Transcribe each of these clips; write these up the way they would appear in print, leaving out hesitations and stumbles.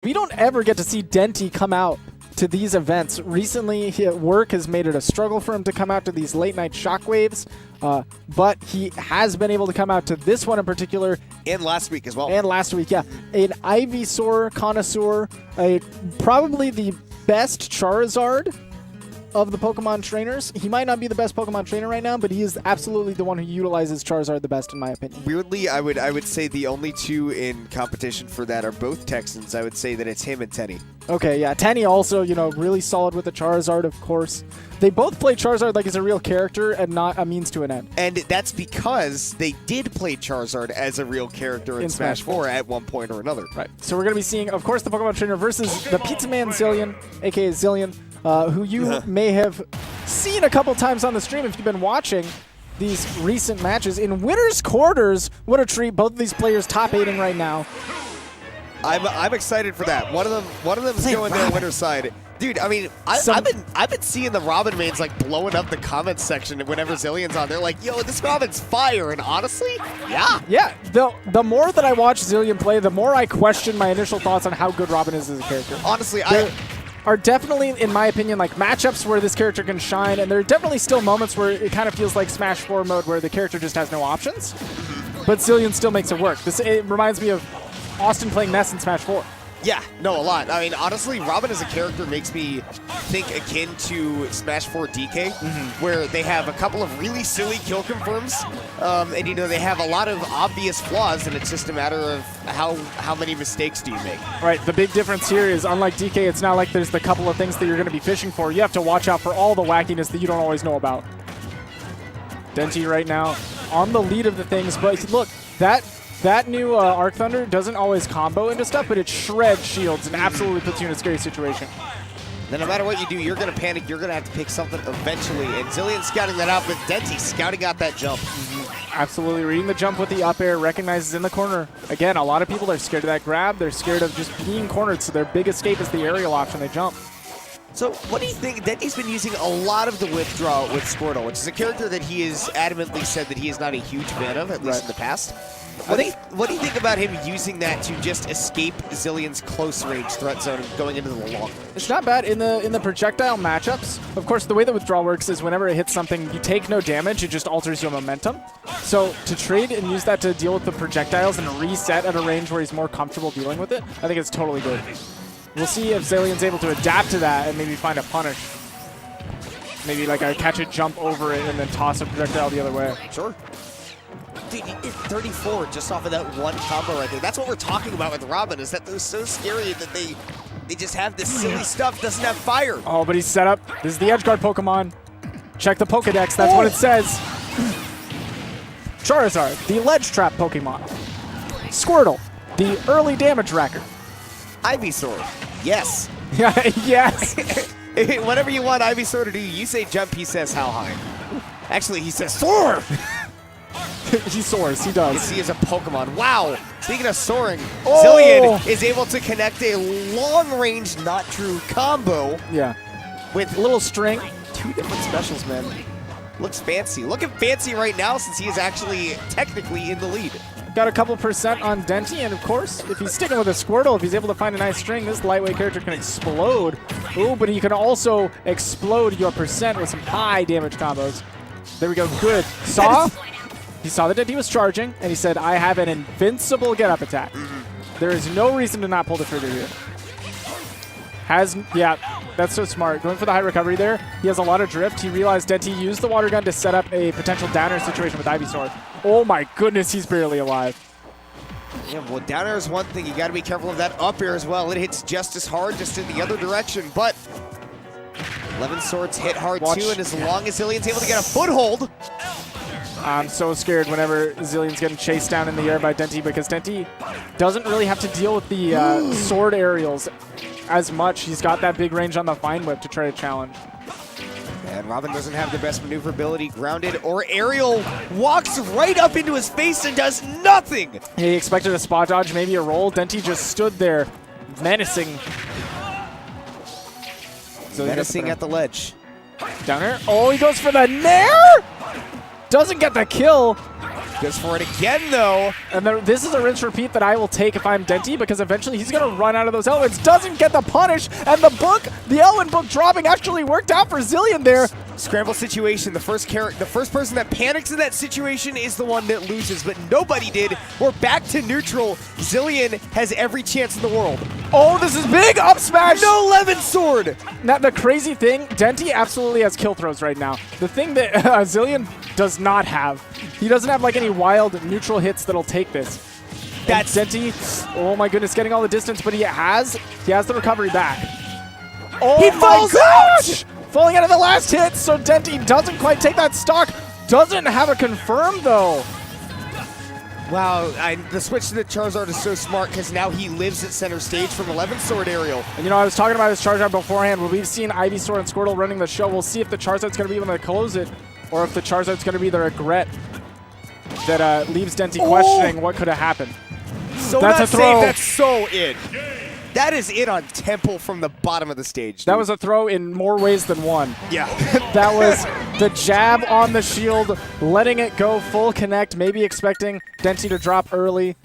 We don't ever get to see Denti come out to these events. Recently, work has made it a struggle for him to come out to these late-night Shockwaves, but he has been able to come out to this one in particular. And last week as well. And last week, yeah. An Ivysaur connoisseur, probably the best Charizard of the Pokemon trainers. He might not be the best Pokemon trainer right now, but he is absolutely the one who utilizes Charizard the best, in my opinion. Weirdly, I would say the only two in competition for that are both Texans. I would say that it's him and Tenny. Okay, yeah. Tenny also, really solid with the Charizard, of course. They both play Charizard like he's a real character and not a means to an end. And that's because they did play Charizard as a real character in Smash 4 at one point or another. Right. So we're going to be seeing, of course, the Pokemon trainer versus the Pizza Man Xillion, a.k.a. Xillion, who you may have seen a couple times on the stream if you've been watching these recent matches. In winner's quarters, what a treat. Both of these players top 8ing right now. I'm excited for that. One of them is going their winner's side. Dude, I mean, I've been seeing the Robin mains like blowing up the comments section whenever Xillion's on. They're like, yo, this Robin's fire. And honestly, yeah. Yeah, the more that I watch Xillion play, the more I question my initial thoughts on how good Robin is as a character. Honestly, there are definitely, in my opinion, like matchups where this character can shine, and there are definitely still moments where it kind of feels like Smash 4 mode where the character just has no options. But Xillion still makes it work. It reminds me of Austin playing Ness in Smash 4. Yeah, no, a lot. I mean, honestly, Robin as a character makes me think akin to Smash 4 DK, where they have a couple of really silly kill confirms, and they have a lot of obvious flaws, and it's just a matter of how many mistakes do you make. Right, the big difference here is, unlike DK, it's not like there's the couple of things that you're going to be fishing for. You have to watch out for all the wackiness that you don't always know about. Denti right now on the lead of the things, but look, that new Arc Thunder doesn't always combo into stuff, but it shreds shields and absolutely puts you in a scary situation. Then no matter what you do, you're going to panic. You're going to have to pick something eventually. And Xillion's scouting that out, but Denti scouting out that jump. Absolutely. Reading the jump with the up air, recognizes in the corner. Again, a lot of people are scared of that grab. They're scared of just being cornered, so their big escape is the aerial option. They jump. So what do you think? Denti's been using a lot of the withdraw with Squirtle, which is a character that he has adamantly said that he is not a huge fan of, at least in the past. What do you think about him using that to just escape Xillion's close range threat zone and going into the long? It's not bad in the projectile matchups. Of course, the way that withdrawal works is whenever it hits something, you take no damage. It just alters your momentum. So to trade and use that to deal with the projectiles and reset at a range where he's more comfortable dealing with it, I think it's totally good. We'll see if Xillion's able to adapt to that and maybe find a punish. Maybe like catch a jump over it and then toss a projectile the other way. Sure. Dude, he did 34 just off of that one combo right there. That's what we're talking about with Robin, is that they're so scary that they just have this silly stuff, doesn't have fire. Oh, but he's set up. This is the edge guard Pokemon. Check the Pokedex, that's what it says. Charizard, the ledge trap Pokemon. Squirtle, the early damage racker. Ivysaur, yes. Yes. Whatever you want Ivysaur to do, you say jump, he says how high. Actually, he says soar. He soars, he does. He is a Pokemon. Wow. Speaking of soaring, Xillion is able to connect a long-range, not true combo. Yeah. With a little string. 2 different specials, man. Looks fancy. Looking fancy right now since he is actually technically in the lead. Got a couple % on Denti, and of course, if he's sticking with a Squirtle, if he's able to find a nice string, this lightweight character can explode. Ooh, but he can also explode your % with some high damage combos. There we go, good. He saw that Denti was charging, and he said, I have an invincible get-up attack. There is no reason to not pull the trigger here. Yeah, that's so smart. Going for the high recovery there. He has a lot of drift. He realized Denti used the water gun to set up a potential downer situation with Ivysaur. Oh my goodness, he's barely alive. Yeah, well, down air is one thing. You got to be careful of that up air as well. It hits just as hard, just in the other direction. But 11 swords hit hard too, and as long as Xillion's able to get a foothold. I'm so scared whenever Xillion's getting chased down in the air by Denti, because Denti doesn't really have to deal with the sword aerials as much. He's got that big range on the Vine Whip to try to challenge. And Robin doesn't have the best maneuverability. Grounded or aerial walks right up into his face and does nothing. He expected a spot dodge, maybe a roll. Denti just stood there, menacing. So menacing at the ledge. Down there. Oh, he goes for the nair! Doesn't get the kill. Goes for it again, though. And this is a rinse repeat that I will take if I'm Denti, because eventually he's going to run out of those elements. Doesn't get the punish, and the element book dropping actually worked out for Xillion there. Scramble situation. The first person that panics in that situation is the one that loses, but nobody did. We're back to neutral. Xillion has every chance in the world. Oh, this is big up smash. No Levin sword. Now, the crazy thing, Denti absolutely has kill throws right now. The thing that Xillion does not have, he doesn't have like any wild neutral hits that'll take this. That's Denti, oh my goodness, getting all the distance, but he has the recovery back. Oh, he falls out! Falling out of the last hit, so Denti doesn't quite take that stock. Doesn't have a confirm though. Wow, the switch to the Charizard is so smart because now he lives at center stage from 11 sword aerial. And you know, I was talking about his Charizard beforehand. When we've seen Ivysaur and Squirtle running the show, we'll see if the Charizard's going to be able to close it, or if the Charizard's going to be the regret that leaves Denti questioning what could have happened. So that's a throw. That's so in. That is it on Temple from the bottom of the stage. Dude. That was a throw in more ways than one. Yeah. That was the jab on the shield, letting it go full connect, maybe expecting Denti to drop early,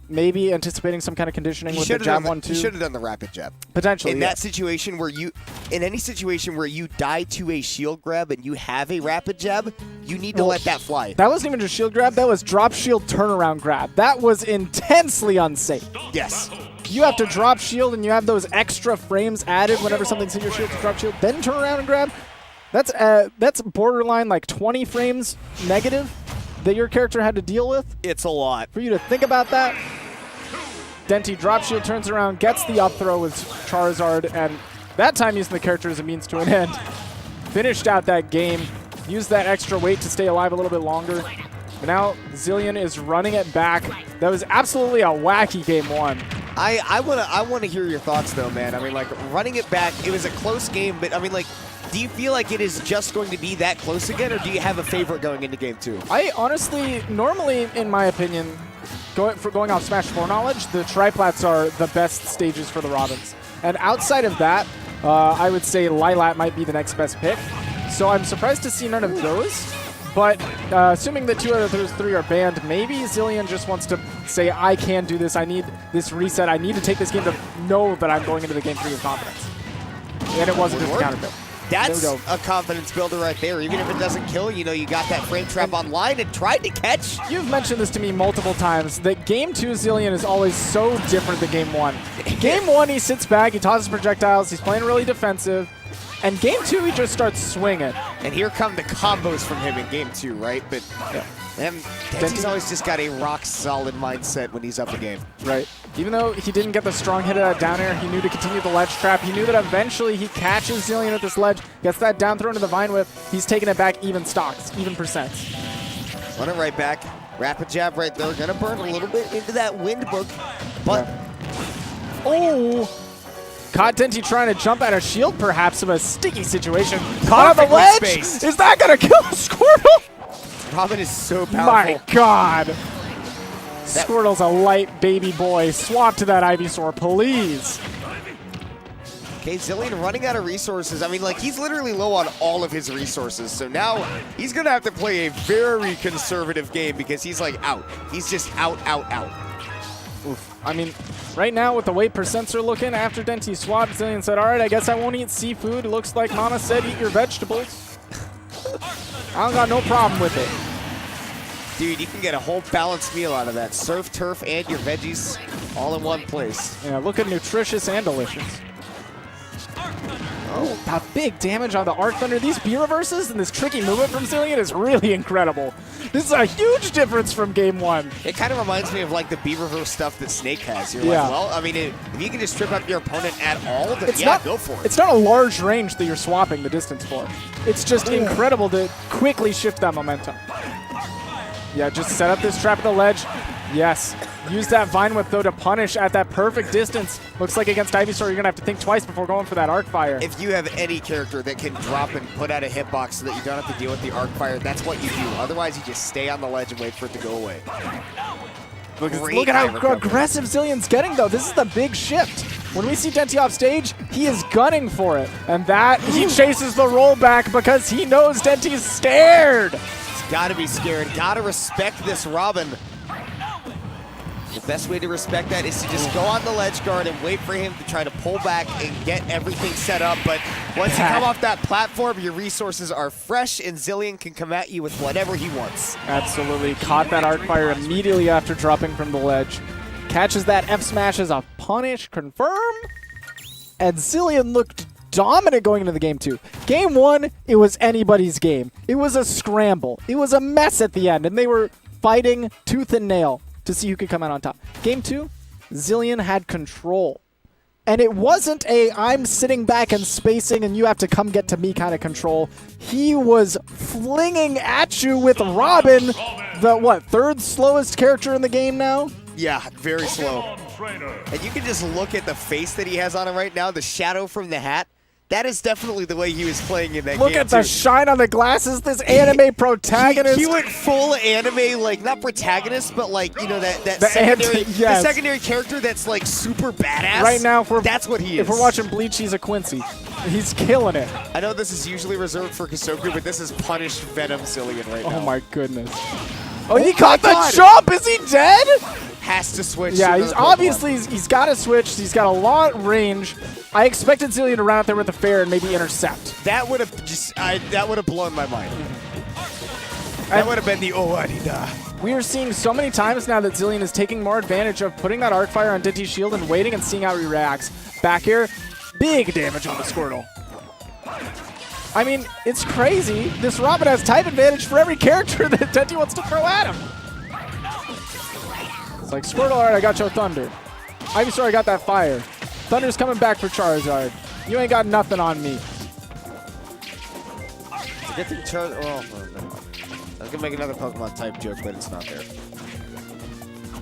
maybe anticipating some kind of conditioning with the jab 1-2. You should have done the rapid jab. Potentially, in that situation where in any situation where you die to a shield grab and you have a rapid jab, you need to let that fly. That wasn't even just shield grab, that was drop shield turnaround grab. That was intensely unsafe. Yes. You have to drop shield and you have those extra frames added whenever something's in your shield to drop shield, then turn around and grab. That's borderline like 20 frames negative that your character had to deal with. It's a lot. For you to think about that. Denti drop shield, turns around, gets the up throw with Charizard, and that time using the character as a means to an end. Finished out that game, used that extra weight to stay alive a little bit longer. But now Xillion is running it back. That was absolutely a wacky game one. I wanna hear your thoughts though, man. I mean, like, running it back, it was a close game, but I mean, like, do you feel like it is just going to be that close again, or do you have a favorite going into game 2? I honestly, normally, in my opinion, going off Smash 4 knowledge, the triplats are the best stages for the Robins. And outside of that, I would say Lilat might be the next best pick. So I'm surprised to see none of those. But assuming that 2 out of those 3 are banned, maybe Xillion just wants to say, I can do this. I need this reset. I need to take this game to know that I'm going into the game 3 with confidence. And it wasn't just a counter pick. That's a confidence builder right there. Even if it doesn't kill, you know, you got that frame trap online and tried to catch. You've mentioned this to me multiple times, that Game 2 Xillion is always so different than Game 1. Game 1, he sits back, he tosses projectiles, he's playing really defensive. And Game 2, he just starts swinging. And here come the combos from him in Game 2, right? But Denti's always just got a rock-solid mindset when he's up a game. Right. Even though he didn't get the strong hit at down air, he knew to continue the ledge trap. He knew that eventually he catches Xillion at this ledge, gets that down throw into the Vine Whip. He's taking it back even stocks, even percents. Run it right back. Rapid jab right there. Gonna burn a little bit into that wind book. But, oh! Caught Denti trying to jump out of shield, perhaps, of a sticky situation. Caught on the ledge! Spaced. Is that going to kill Squirtle? Robin is so powerful. My God. Squirtle's a light baby boy. Swap to that Ivysaur, please. Okay, Xillion running out of resources. I mean, like, he's literally low on all of his resources. So now he's going to have to play a very conservative game because he's, like, out. He's just out. Oof. I mean, right now with the way percents are looking, after Denti swapped, Xillion said, all right, I guess I won't eat seafood. It looks like Mama said eat your vegetables. I don't got no problem with it. Dude, you can get a whole balanced meal out of that. Surf, turf, and your veggies all in one place. Yeah, looking nutritious and delicious. Oh, that big damage on the Arc Thunder. These B reverses and this tricky movement from Xillion is really incredible. This is a huge difference from Game 1. It kind of reminds me of like the B reverse stuff that Snake has. You're Yeah. like, well, I mean, if you can just trip up your opponent at all, then go for it. It's not a large range that you're swapping the distance for. It's just incredible to quickly shift that momentum. Yeah, just set up this trap at the ledge. Yes. Use that Vine Whip, though, to punish at that perfect distance. Looks like against Ivysaur, you're going to have to think twice before going for that Arc Fire. If you have any character that can drop and put out a hitbox so that you don't have to deal with the Arc Fire, that's what you do. Otherwise, you just stay on the ledge and wait for it to go away. Look at how aggressive Xillion's getting, though. This is the big shift. When we see Denti off stage, he is gunning for it. And that, he chases the rollback because he knows Denti's scared. Gotta be scared. Gotta respect this Robin. The best way to respect that is to just go on the ledge guard and wait for him to try to pull back and get everything set up. But once you come off that platform, your resources are fresh, and Xillion can come at you with whatever he wants. Absolutely. Caught that arc fire immediately after dropping from the ledge. Catches that F smash as a punish. Confirm. And Xillion looked dominant going into the game 2. Game 1, it was anybody's game. It was a scramble. It was a mess at the end, and they were fighting tooth and nail to see who could come out on top. Game 2, Xillion had control. And it wasn't a I'm sitting back and spacing and you have to come get to me kind of control. He was flinging at you with Robin, the what, 3rd slowest character in the game now? Yeah, very slow. And you can just look at the face that he has on him right now, the shadow from the hat. That is definitely the way he was playing in that game. Look at the shine on the glasses, this anime protagonist. He went full anime, like, not protagonist, but like, you know, that The secondary, yes. the secondary character that's like super badass. Right now, that's what he is. If we're watching Bleach, he's a Quincy. He's killing it. I know this is usually reserved for Kasoku, but this is punished Venom Xillion right now. Oh my goodness. Oh, he caught the jump! Is he dead? Has to switch. Yeah, he's obviously, he's got to switch. He's got a lot range. I expected Xillion to run out there with a fair and maybe intercept. That would have just, that would have blown my mind. That would have been the Arida. We are seeing so many times now that Xillion is taking more advantage of putting that arc fire on Denti's shield and waiting and seeing how he reacts. Back air, big damage on the Squirtle. I mean, it's crazy. This Robin has type advantage for every character that Denti wants to throw at him. It's like, Squirtle, all right, I got your Thunder. Ivysaur, I got that fire. Thunder's coming back for Charizard. You ain't got nothing on me. It's a good thing Charizard, well, never mind. I was going to make another Pokemon type joke, but it's not there.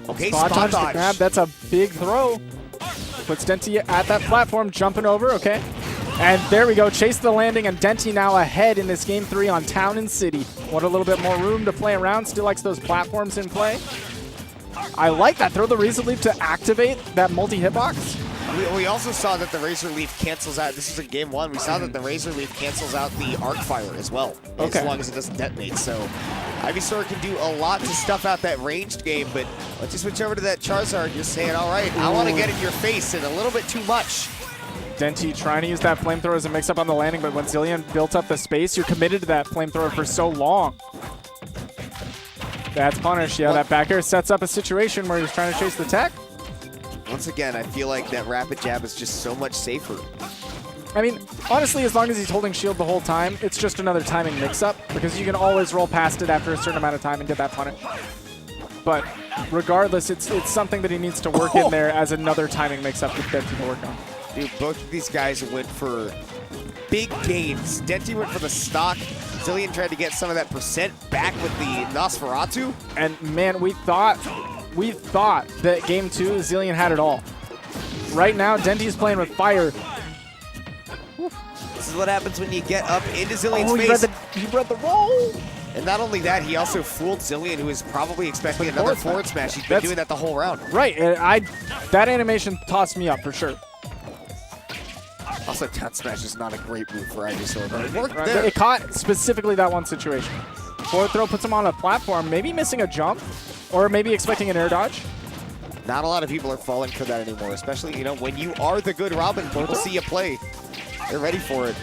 Okay, Spot dodge to grab. That's a big throw. Puts Denti at that platform, jumping over, okay. And there we go, chase the landing, and Denti now ahead in this game 3 on Town and City. Want a little bit more room to play around, still likes those platforms in play. I like that, throw the Razor Leaf to activate that multi-hitbox. We also saw that the Razor Leaf cancels out, this is in game 1, we saw that the Razor Leaf cancels out the Arc Fire as well, as long as it doesn't detonate. So Ivysaur can do a lot to stuff out that ranged game, but let's just switch over to that Charizard, just saying, all right, I want to get in your face, and a little bit too much. Denti trying to use that flamethrower as a mix-up on the landing, but when Xillion built up the space, you're committed to that flamethrower for so long. That's punish. Yeah, that back air sets up a situation where he's trying to chase the tech. Once again, I feel like that rapid jab is just so much safer. I mean, honestly, as long as he's holding shield the whole time, it's just another timing mix-up, because you can always roll past it after a certain amount of time and get that punish. But regardless, it's something that he needs to work in there as another timing mix-up that Denti can work on. Dude, both of these guys went for big gains. Denti went for the stock. Xillion tried to get some of that percent back with the Nosferatu. And man, we thought that game 2, Xillion had it all. Right now, Denti's playing with fire. This is what happens when you get up into Xillion's face. He read the roll. And not only that, he also fooled Xillion, who is probably expecting another forward smash. He's been doing that the whole round. Right, and that animation tossed me up for sure. Also, Town Smash is not a great move for Ivysaur, but it worked there. It caught specifically that one situation. Forward throw puts him on a platform, maybe missing a jump, or maybe expecting an air dodge. Not a lot of people are falling for that anymore, especially, you know, when you are the good Robin, people see you play. They're ready for it.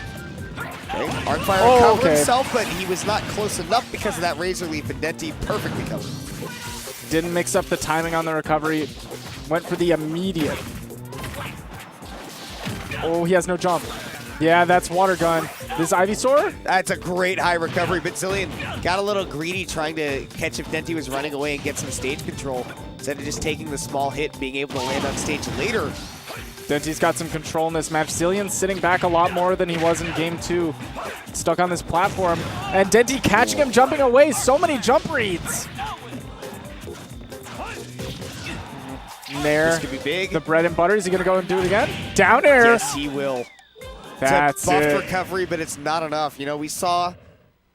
Okay, Arcfire covered himself, but he was not close enough because of that Razor Leaf, and Denti perfectly covered. Didn't mix up the timing on the recovery. Went for the immediate. Oh, he has no jump. Yeah, that's Water Gun. This Ivysaur? That's a great high recovery, but Xillion got a little greedy trying to catch if Denti was running away and get some stage control instead of just taking the small hit and being able to land on stage later. Denti's got some control in this match. Xillion's sitting back a lot more than he was in game 2. Stuck on this platform. And Denti catching him, jumping away. So many jump reads. There. This could be big. The bread and butter. Is he going to go and do it again? Down air. Yes, he will. That's it's a buff it. recovery, but it's not enough. You know, we saw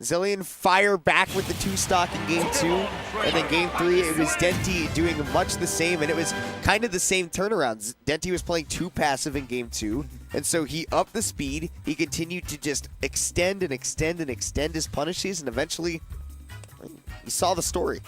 Xillion fire back with the 2-stock in game 2, and then game 3, it was Denti doing much the same, and it was kind of the same turnarounds. Denti was playing 2 passive in game 2, and so he upped the speed. He continued to just extend and extend and extend his punishes, and eventually You saw the story.